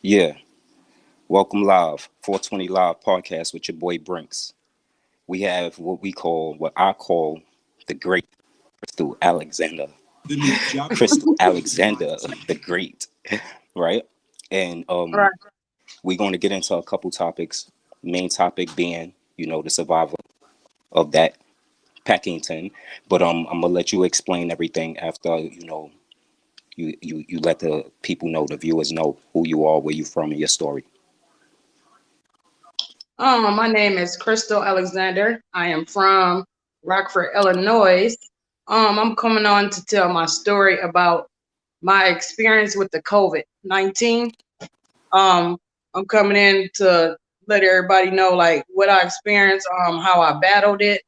Yeah, welcome live, 420 Live podcast with your boy Brinks. We have what I call the great Crystal Alexander. Crystal Alexander, the great, right? And Right. we're going to get into a couple topics. Main topic being, the survival of that Packington. But I'm gonna let you explain everything after you let the people know, the viewers know who you are, where you from, and your story. My name is Crystal Alexander. I am from Rockford, Illinois. I'm coming on to tell my story about my experience with the COVID-19. Um, I'm coming in to let everybody know like what I experienced, how I battled it,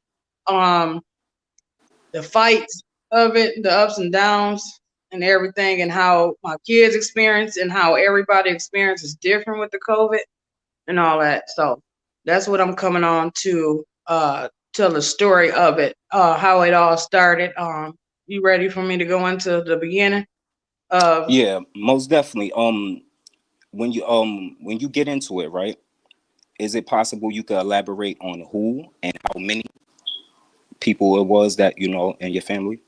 um, the fights of it, the ups and downs and everything, and how my kids experience and how everybody experience is different with the COVID and all that. So that's what I'm coming on to tell the story of it, how it all started. You ready for me to go into the beginning of Yeah, most definitely. When you get into it, right? Is it possible you could elaborate on who and how many people it was that in your family?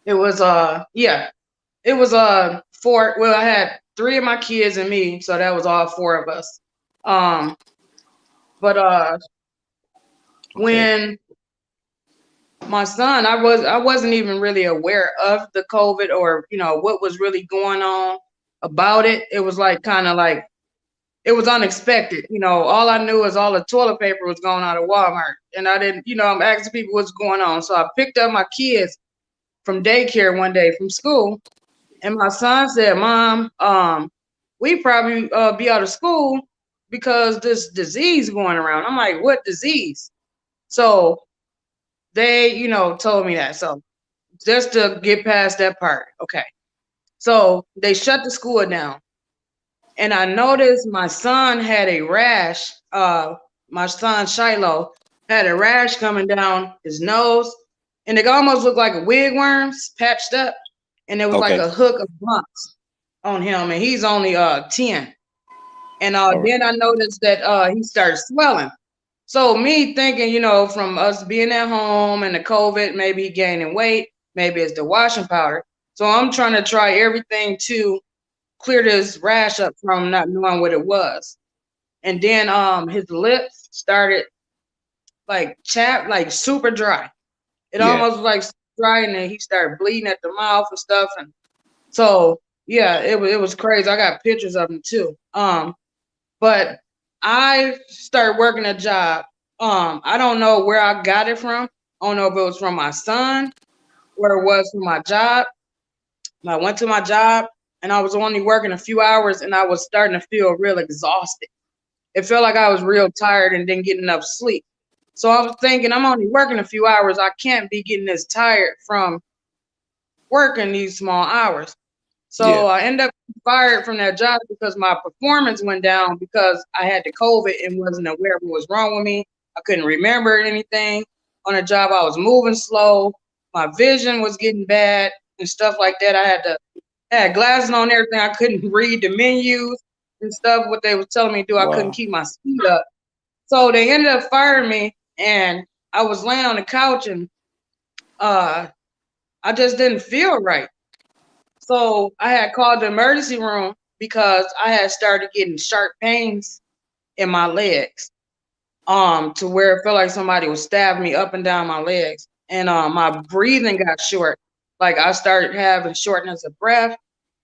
it was yeah, it was four. Well, I had three of my kids and me, so that was all four of us. Um but Okay. when my son, I wasn't even really aware of the COVID or what was really going on about it. It was like kind of like it was unexpected. All I knew is all the toilet paper was going out of Walmart, and I didn't. I'm asking people what's going on. So I picked up my kids from daycare one day from school, and my son said, "Mom, we probably be out of school because this disease going around." I'm like, "What disease?" So they, told me that. So just to get past that part, okay. So they shut the school down, and I noticed my son had a rash. My son Shiloh had a rash coming down his nose, and it almost looked like a wigworms patched up, and there was like Okay. a hook of bumps on him, and he's only 10. And All right. then I noticed that he started swelling. So me thinking, from us being at home and the COVID, maybe he gaining weight, maybe it's the washing powder. So I'm trying to try everything to clear this rash up from not knowing what it was. And then his lips started like chapped, like super dry. It Yeah. almost was like dry, and then he started bleeding at the mouth and stuff. And so yeah, it was crazy. I got pictures of him too. But I started working a job. I don't know where I got it from. I don't know if it was from my son, where it was from my job. I went to my job and I was only working a few hours and I was starting to feel real exhausted. It felt like I was real tired and didn't get enough sleep. So I was thinking, I'm only working a few hours. I can't be getting this tired from working these small hours. Yeah. So I ended up fired from that job because my performance went down because I had the COVID and wasn't aware of what was wrong with me. I couldn't remember anything on the job. I was moving slow. My vision was getting bad and stuff like that. I had glasses on, everything. I couldn't read the menus and stuff. What they was telling me to do, I couldn't Wow. keep my speed up. So they ended up firing me, and I was laying on the couch, and uh, I just didn't feel right. So I had called the emergency room because I had started getting sharp pains in my legs, to where it felt like somebody was stabbing me up and down my legs. And my breathing got short. Like I started having shortness of breath.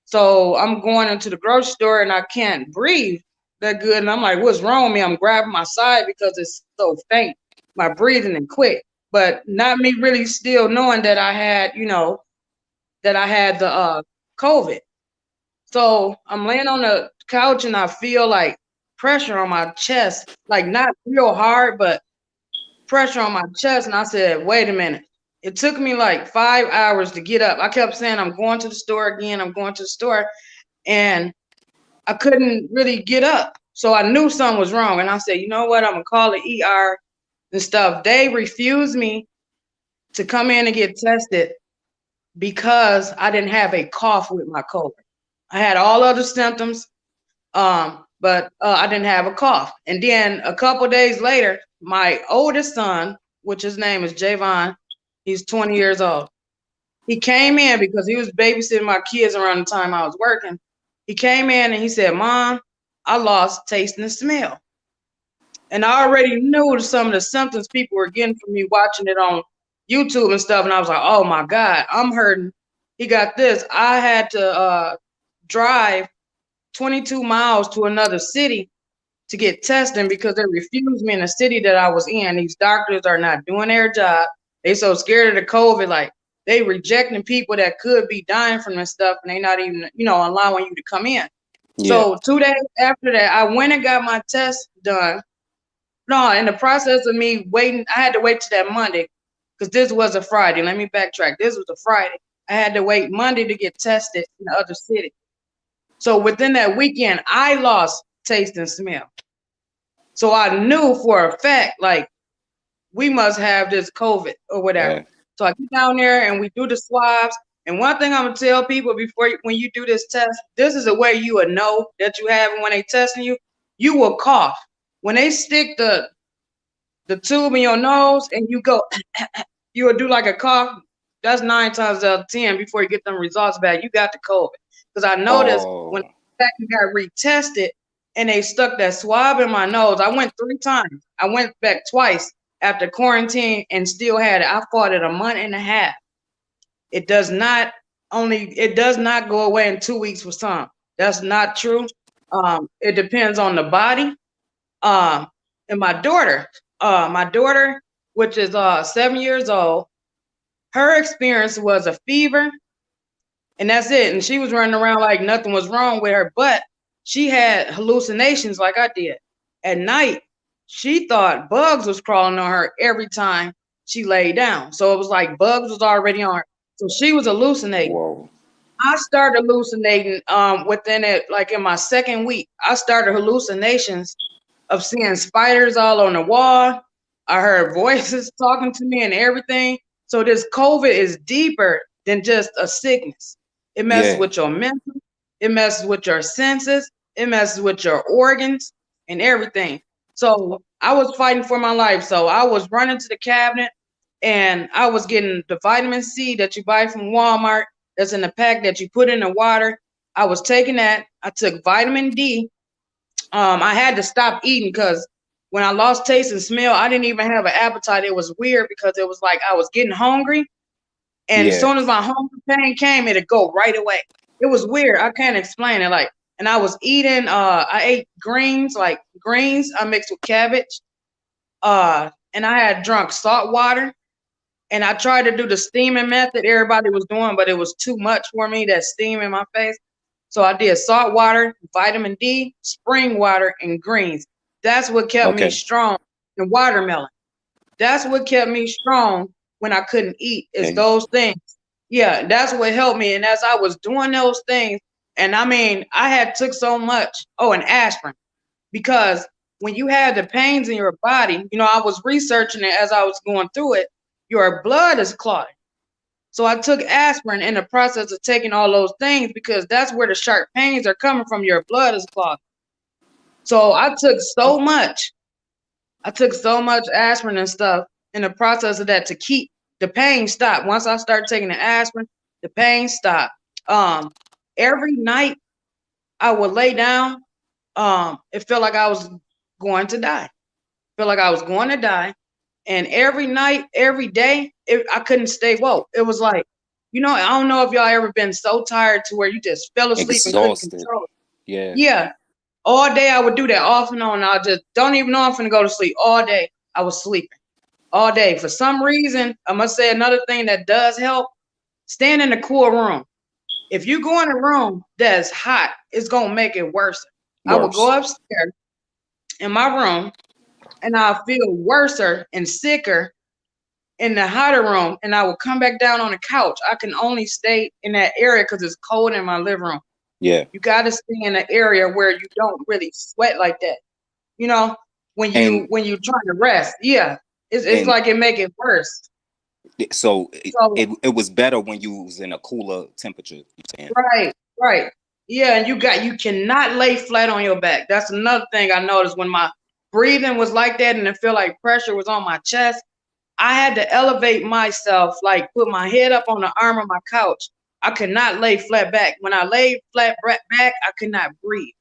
So I'm going into the grocery store and I can't breathe that good. And I'm like, what's wrong with me? I'm grabbing my side because it's so faint, my breathing and quick. But not me really still knowing that I had, that I had the COVID. So I'm laying on the couch and I feel like pressure on my chest, like not real hard, but pressure on my chest. And I said, wait a minute. It took me like 5 hours to get up. I kept saying, I'm going to the store again. I'm going to the store. And I couldn't really get up. So I knew something was wrong. And I said, you know what? I'm going to call the ER and stuff. They refused me to come in and get tested because I didn't have a cough with my COVID. I had all other symptoms, but I didn't have a cough. And then a couple days later, my oldest son, which his name is Javon, he's 20 years old. He came in because he was babysitting my kids around the time I was working. He came in and he said, "Mom, I lost taste and smell." And I already knew some of the symptoms people were getting from me watching it on YouTube and stuff. And I was like, oh my God, I'm hurting. He got this. I had to drive 22 miles to another city to get testing because they refused me in the city that I was in. These doctors are not doing their job. They so scared of the COVID, like they rejecting people that could be dying from this stuff, and they not even, allowing you to come in. Yeah. So 2 days after that, I went and got my test done. No, in the process of me waiting, I had to wait till that Monday because this was a Friday. Let me backtrack. This was a Friday. I had to wait Monday to get tested in the other city. So within that weekend, I lost taste and smell. So I knew for a fact, like, we must have this COVID or whatever. Yeah. So I get down there and we do the swabs. And one thing I'm gonna tell people when you do this test, this is a way you would know that you have it when they testing you. You will cough. When they stick the tube in your nose and you go, you will do like a cough. That's 9 times out of 10 before you get them results back. You got the COVID. Because I noticed when Oh, I got retested and they stuck that swab in my nose, I went 3 times. I went back twice after quarantine and still had it. I fought it a month and a half. It does not go away in 2 weeks for some. That's not true. It depends on the body. And my daughter, which is 7 years old, her experience was a fever, and that's it. And she was running around like nothing was wrong with her, but she had hallucinations like I did. At night, she thought bugs was crawling on her every time she laid down. So it was like bugs was already on her. So she was hallucinating. whoa. I started hallucinating within it, like in my second week. I started hallucinations of seeing spiders all on the wall. I heard voices talking to me and everything. So this COVID is deeper than just a sickness. It messes Yeah. with your mental, it messes with your senses, it messes with your organs and everything. So I was fighting for my life. So I was running to the cabinet and I was getting the vitamin C that you buy from Walmart that's in the pack that you put in the water. I was taking that. I took vitamin D. I had to stop eating because when I lost taste and smell, I didn't even have an appetite. It was weird because it was like I was getting hungry, and as Yeah. soon as my hunger pain came, it'd go right away. It was weird. I can't explain it. Like, and I was eating. I ate greens, like greens. I mixed with cabbage. And I had drunk salt water. And I tried to do the steaming method everybody was doing, but it was too much for me, that steam in my face. So I did salt water, vitamin D, spring water, and greens. That's what kept me Okay. strong. And watermelon. That's what kept me strong when I couldn't eat, is Okay. those things. Yeah, that's what helped me. And as I was doing those things, and I mean, I had took so much, and aspirin, because when you have the pains in your body, I was researching it as I was going through it, your blood is clotting. So I took aspirin in the process of taking all those things because that's where the sharp pains are coming from. Your blood is clogged. So I took so much. I took so much aspirin and stuff in the process of that to keep the pain stopped. Once I started taking the aspirin, the pain stopped. Every night I would lay down. It felt like I was going to die. Felt like I was going to die. And every night, every day, I couldn't stay woke. It was like, I don't know if y'all ever been so tired to where you just fell asleep and couldn't Exhausted. control it. Yeah. Yeah. All day I would do that off and on. I just don't even know I'm finna go to sleep. All day I was sleeping. All day. For some reason, I must say another thing that does help, stand in a cool room. If you go in a room that's hot, it's gonna make it worse. I would Worse. go upstairs in my room and I'll feel worser and sicker in the hotter room, and I will come back down on the couch. I can only stay in that area because it's cold in my living room. Yeah. You got to stay in an area where you don't really sweat like that. You know, when And you trying to rest, yeah, it's and like it make it worse. so So it was better when you was in a cooler temperature, you saying? right, right. Yeah, and you cannot lay flat on your back. That's another thing I noticed when my breathing was like that and it felt like pressure was on my chest. I had to elevate myself, like put my head up on the arm of my couch. I could not lay flat back. When I laid flat back, I could not breathe.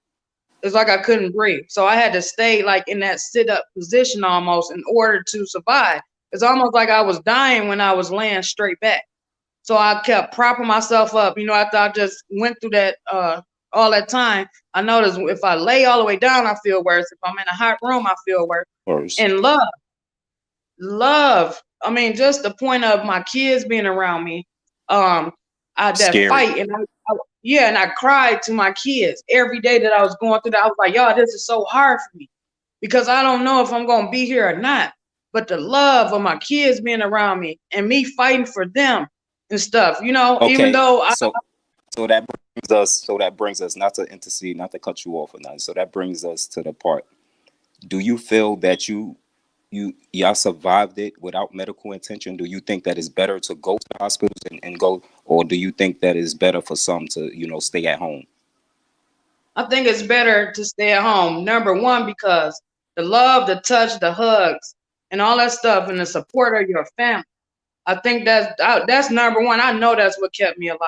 It's like I couldn't breathe. So I had to stay like in that sit up position almost in order to survive. It's almost like I was dying when I was laying straight back. So I kept propping myself up. After I just went through that all that time, I noticed if I lay all the way down, I feel worse. If I'm in a hot room, I feel worse. First, And love. I mean, just the point of my kids being around me. That scary. fight, and yeah, and I cried to my kids every day that I was going through that. I was like, y'all, this is so hard for me because I don't know if I'm gonna be here or not. But the love of my kids being around me and me fighting for them and stuff, even Okay, though so that brings us not to intercede, not to cut you off or nothing. So that brings us to the part. Do you feel that y'all survived it without medical intention? Do you think that it's better to go to the hospitals and go, or do you think that it's better for some to, stay at home? I think it's better to stay at home. Number one, because the love, the touch, the hugs, and all that stuff, and the support of your family. I think that's number one. I know that's what kept me alive.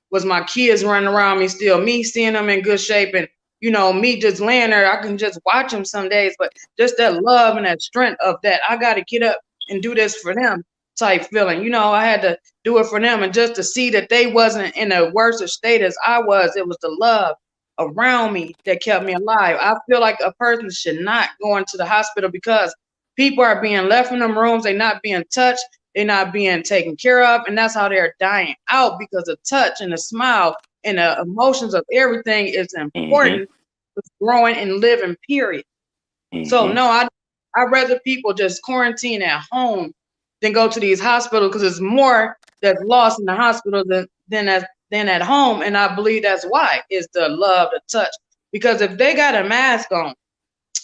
Was my kids running around me still, me seeing them in good shape, and me just laying there. I can just watch them some days, but just that love and that strength of that. I got to get up and do this for them type feeling. I had to do it for them, and just to see that they wasn't in a worse state as I was. It was the love around me that kept me alive. I feel like a person should not go into the hospital because people are being left in them rooms. They're not being touched. They're not being taken care of, and that's how they're dying out because the touch and the smile and the emotions of everything is Mm-hmm. important with growing and living, period. So Mm-hmm. no, I'd rather people just quarantine at home than go to these hospitals because it's more that's lost in the hospital than at home. And I believe that's why is the love, the touch. Because if they got a mask on,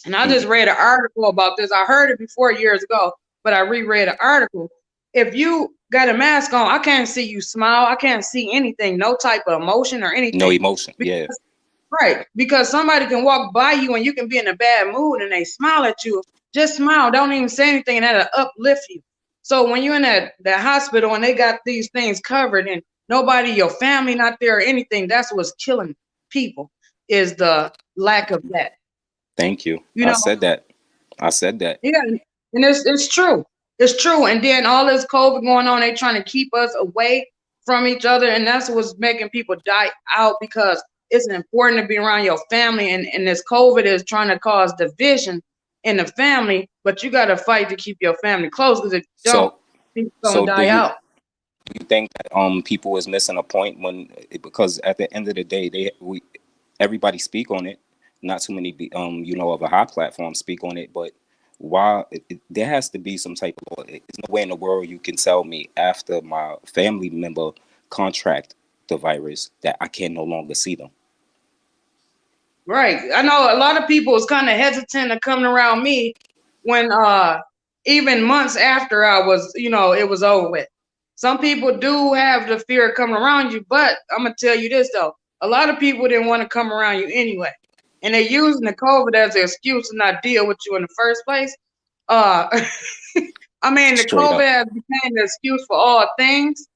and I just Mm-hmm. read an article about this. I heard it before years ago, but I reread an article. If you got a mask on, I can't see you smile. I can't see anything, no type of emotion or No anything. emotion. Yeah. Because, right. Because somebody can walk by you and you can be in a bad mood and they smile at you. Just smile. Don't even say anything and that'll uplift you. So when you're in that hospital and they got these things covered and nobody, your family not there or anything, that's what's killing people is the lack of that. Thank you. You I know, said that. I said that. yeah, and it's true. It's true. And then all this COVID going on, they trying to keep us away from each other, and that's what's making people die out because it's important to be around your family, and this COVID is trying to cause division in the family, but you got to fight to keep your family close because if you don't, So, people gonna so do die you out. do you think that people is missing a point when because at the end of the day everybody speak on it, not too many of a high platform speak on it, but why there has to be some type of law. There's no way in the world you can tell me after my family member contract the virus that I can no longer see them. Right. I know a lot of people was kind of hesitant to coming around me when even months after I was, it was over with. Some people do have the fear of coming around you, but I'm gonna tell you this though. A lot of people didn't want to come around you anyway. And they're using the COVID as an excuse to not deal with you in the first place. Uh I mean the Straight COVID up. has become the excuse for all things.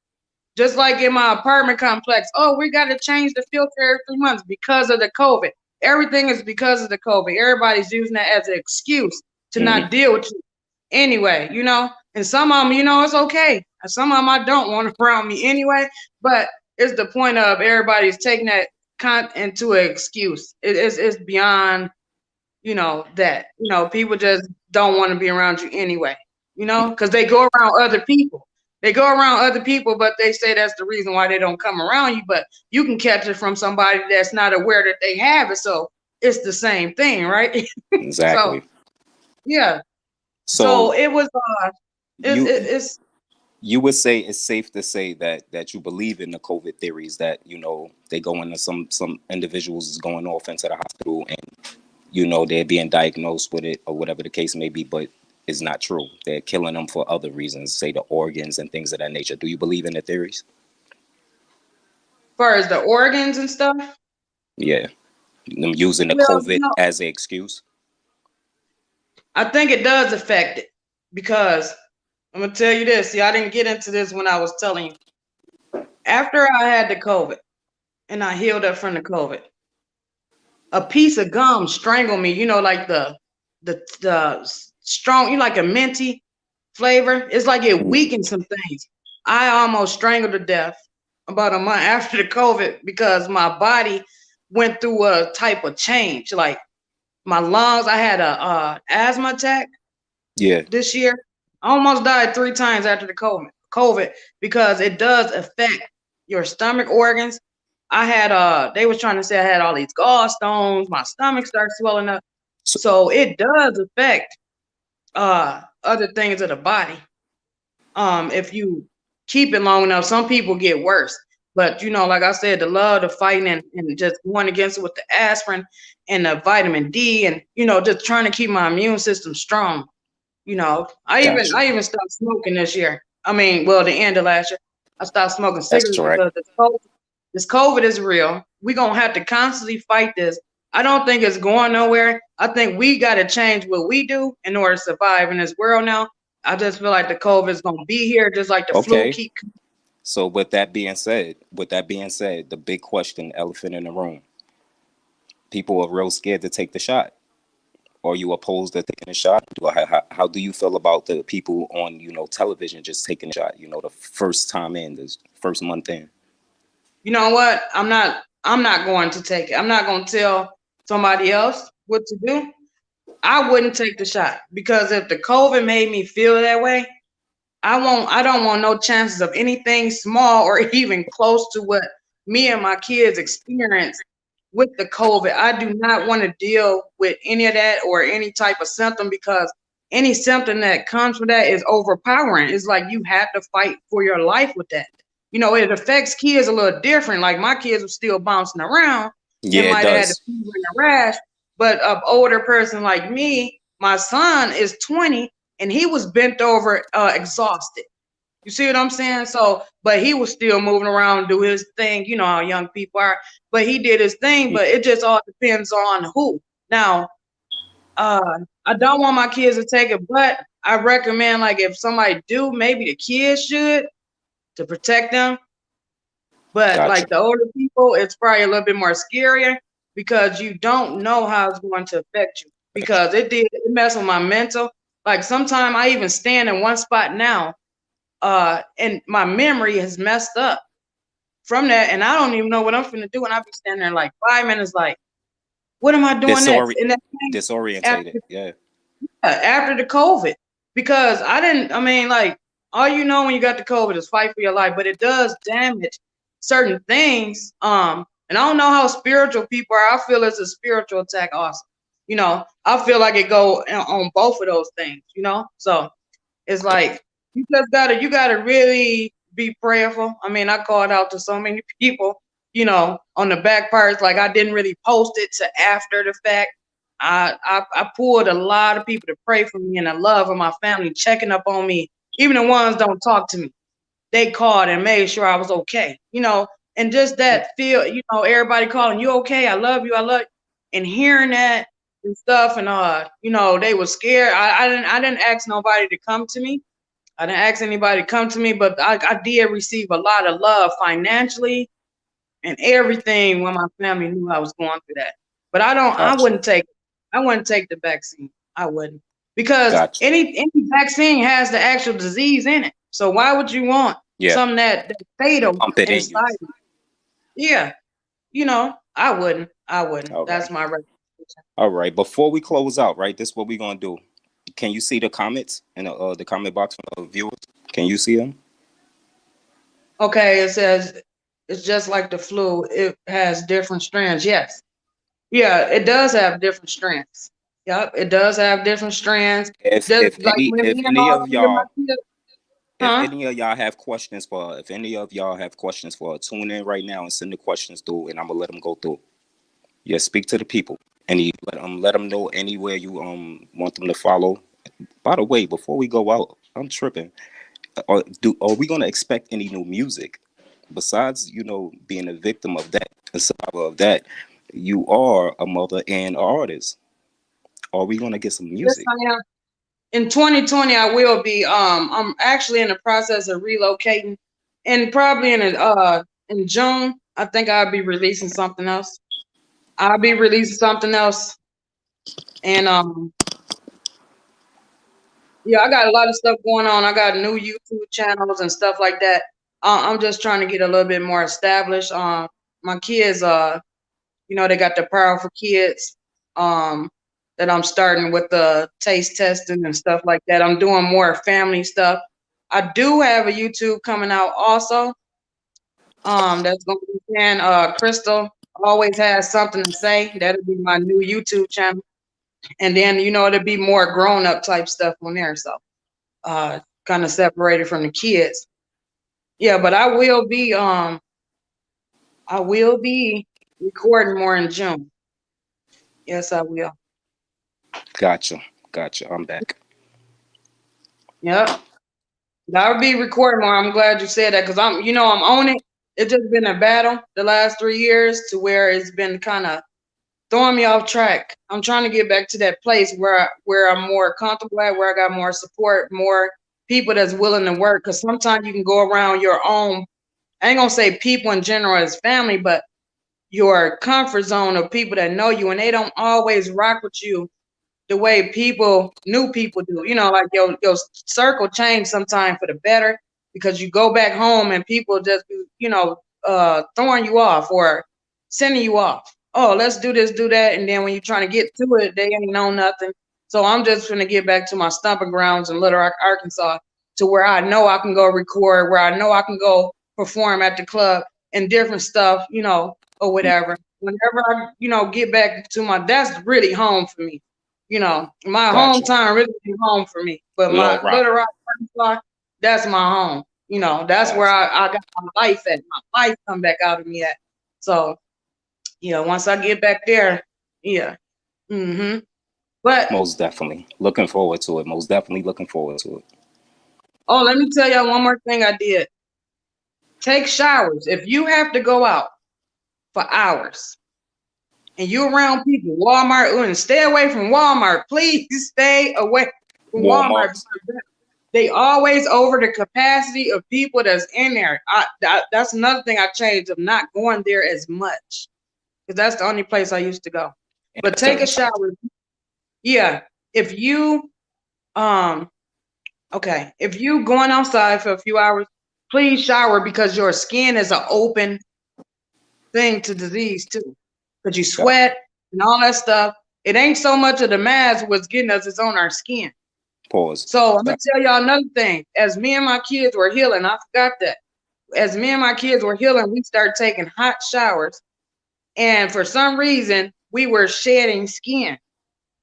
Just like in my apartment complex, oh, we got to change the filter every 3 months because of the COVID. Everything is because of the COVID. Everybody's using that as an excuse to not Hmm. deal with you anyway, And some of them, it's okay. And some of them I don't want around me anyway. But it's the point of everybody's taking that into an excuse. It's beyond, that. People just don't want to be around you anyway, because they go around other people. They go around other people, but they say that's the reason why they don't come around you. But you can catch it from somebody that's not aware that they have it. So it's the same thing, right? So Exactly. yeah. So So it was you it's you would say it's safe to say that you believe in the COVID theories that they go into some individuals is going off into the hospital and they're being diagnosed with it or whatever the case may be, but it's not true. They're killing them for other reasons, say the organs and things of that nature. Do you believe in the theories? far as the organs and stuff. Yeah, them using the Well, COVID as an excuse. I think it does affect it because I'm gonna tell you this. See, I didn't get into this when I was telling you. After I had the COVID and I healed up from the COVID, a piece of gum strangled me. You know, like the strong, you like a minty flavor. It's like it Mm. weakened some things. I almost strangled to death about a month after the COVID because my body went through a type of change. Like my lungs, I had a asthma attack Yeah, this year. I almost died 3 times after the COVID because it does affect your stomach organs. I had they was trying to say I had all these gallstones, my stomach started swelling up. so, So it does affect other things of the body. If you keep it long enough, some people get worse. But you know, like I said, the love, the fighting, and just going against it with the aspirin and the vitamin D, and you know, just trying to keep my immune system strong. You know, gotcha. I even stopped smoking this year. I mean, well, the end of last year, I stopped smoking That's cigarettes right. because this COVID is real. We're gonna have to constantly fight this. I don't think it's going nowhere. I think we got to change what we do in order to survive in this world now. I just feel like the COVID is gonna be here, just like the flu Okay. keep. So with that being said, the big question, elephant in the room, people are real scared to take the shot. Are you opposed to taking a shot? How do you feel about the people on television just taking a shot? The first time in, this first month in. You know what? I'm not going to take it. I'm not going to tell somebody else what to do. I wouldn't take the shot because if the COVID made me feel that way, I don't want no chances of anything small or even close to what me and my kids experienced with the COVID. I do not want to deal with any of that or any type of symptom because any symptom that comes from that is overpowering. It's like you have to fight for your life with that. You know, it affects kids a little different. Like my kids were still bouncing around and Yeah, it might have had the does. fever and a rash, but an older person like me, my son is 20 and he was bent over, exhausted. You see what I'm saying? So, but he was still moving around, do his thing. You know how young people are. But he did his thing. But it just all depends on who. Now, I don't want my kids to take it, but I recommend like if somebody do, maybe the kids should to protect them. But Gotcha. like the older people, it's probably a little bit more scarier because you don't know how it's going to affect you. Because it messed with my mental. Like sometimes I even stand in one spot now and my memory has messed up from that, and I don't even know what I'm finna do. And I'll be standing there like 5 minutes, like, what am I doing next? Disori- And that Disorientated. after Yeah. after the COVID, because I didn't. I mean, like, all you know when you got the COVID is fight for your life, but it does damage certain things. And I don't know how spiritual people are. I feel it's a spiritual attack also. You know, I feel like it go on both of those things. You know, so it's like you gotta really be prayerful. I mean, I called out to so many people, you know, on the back parts. Like I didn't really post it to after the fact. I pulled a lot of people to pray for me and the love of my family, checking up on me. Even the ones don't talk to me. They called and made sure I was okay. You know, and just that feel, you know, everybody calling you okay, I love you, I love you. And hearing that and stuff and you know, they were scared. I didn't ask nobody to come to me. I didn't ask anybody to come to me, but I did receive a lot of love financially and everything when my family knew I was going through that. But Gotcha. I wouldn't take the vaccine. I wouldn't. Because Gotcha. any vaccine has the actual disease in it. So why would you want Yeah. something that's fatal Pump it in you. inside you? Yeah. You know, I wouldn't. I wouldn't. All That's right. my recommendation. All right. Before we close out, right? This is what we're gonna do. Can you see the comments in the comment box from the viewers? Can you see them? Okay, it says it's just like the flu. It has different strands. Yes. Yeah, it does have different strands. Yep, it does have different strands. If Just if like any when if me and any all of three of my y'all kids, if huh? any of y'all have questions for her, if any of y'all have questions for her, tune in right now and send the questions through, and I'm gonna let them go through. Yeah, speak to the people, and you let them know anywhere you want them to follow. By the way, before we go out, I'm tripping. Are we gonna expect any new music besides being a victim of that, a survivor of that? you are a mother and an artist. Are we gonna get some Yes, music? I am. In 2020, I will be. I'm actually in the process of relocating, and probably in June, I think I'll be releasing something else. I'll be releasing something else, and yeah, I got a lot of stuff going on. I got new YouTube channels and stuff like that. I'm just trying to get a little bit more established. My kids, they got the powerful kids. That I'm starting with the taste testing and stuff like that. I'm doing more family stuff. I do have a YouTube coming out also. That's gonna be saying Crystal always has something to say. That'll be my new YouTube channel. And then it'll be more grown up type stuff on there. So kind of separated from the kids. Yeah, but I will be recording more in June. Yes, I will. Gotcha, gotcha. I'm back. Yep. I'll be recording more. I'm glad you said that because I'm on it. It's just been a battle the last 3 years to where it's been kind of throwing me off track. I'm trying to get back to that place where I'm more comfortable at, where I got more support, more people that's willing to work. Because sometimes you can go around your own. I ain't gonna say people in general as family, but your comfort zone of people that know you, and they don't always rock with you the way new people do. Like your circle change sometimes for the better because you go back home and people just throwing you off or sending you off. Oh, let's do this, do that, and then when you're trying to get to it, they ain't know nothing. So I'm just gonna get back to my stomping grounds in Little Rock, Arkansas, to where I know I can go record, where I know I can go perform at the club and different stuff, or whatever. Whenever I, get back to that's really home for me. My Gotcha. hometown really is home for me, but Little my Rock. Little Rock, Arkansas, that's my home. That's where Gotcha. I got my life at. My life come back out of me at. So, once I get back there, yeah. But Most definitely. Looking forward to it. Most definitely looking forward to it. oh, let me tell y'all one more thing I did. Take showers. If you have to go out for hours and you're around people, Walmart, and stay away from Walmart. Please stay away from Walmart. Walmart. They always over the capacity of people that's in there. That's another thing I changed of not going there as much because that's the only place I used to go. And But a take a certain time. shower. Yeah, if you um okay, if you going outside for a few hours, please shower because your skin is an open thing to disease too. Because you Got sweat and all that stuff. It ain't so much of the mask what's getting us, it's on our skin. pause. So I'm gonna Got tell y'all another thing. As me and my kids were healing, I forgot that. As me and my kids were healing, we started taking hot showers, and for some reason, we were shedding skin.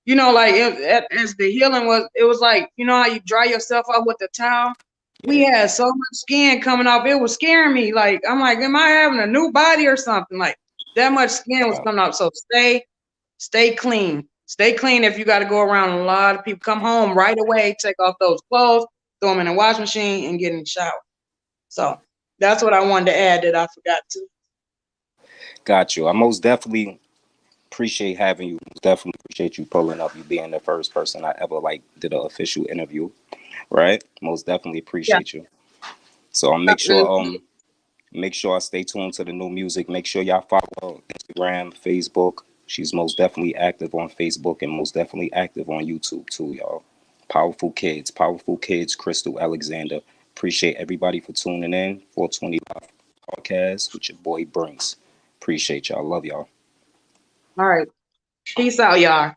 Like as the healing was, it was like how you dry yourself off with the towel. We yeah. had so much skin coming off, it was scaring me. Like I'm like, am I having a new body or something? Like that much skin was Wow. coming off. So stay clean. Stay clean if you got to go around a lot of people. Come home right away, take off those clothes, throw them in the washing machine, and get in the shower. So that's what I wanted to add that I forgot to. Got you. I most definitely appreciate having you. Most definitely appreciate you pulling up. You being the first person I ever did an official interview. Right. Most definitely Yeah. appreciate you. So I'll make sure I stay tuned to the new music. Make sure y'all follow her on Instagram, Facebook. She's most definitely active on Facebook and most definitely active on YouTube too, y'all. Powerful kids, Crystal Alexander. Appreciate everybody for tuning in. 420 Live Podcast with your boy Brinks. Appreciate y'all. Love y'all. All right. Peace out, y'all.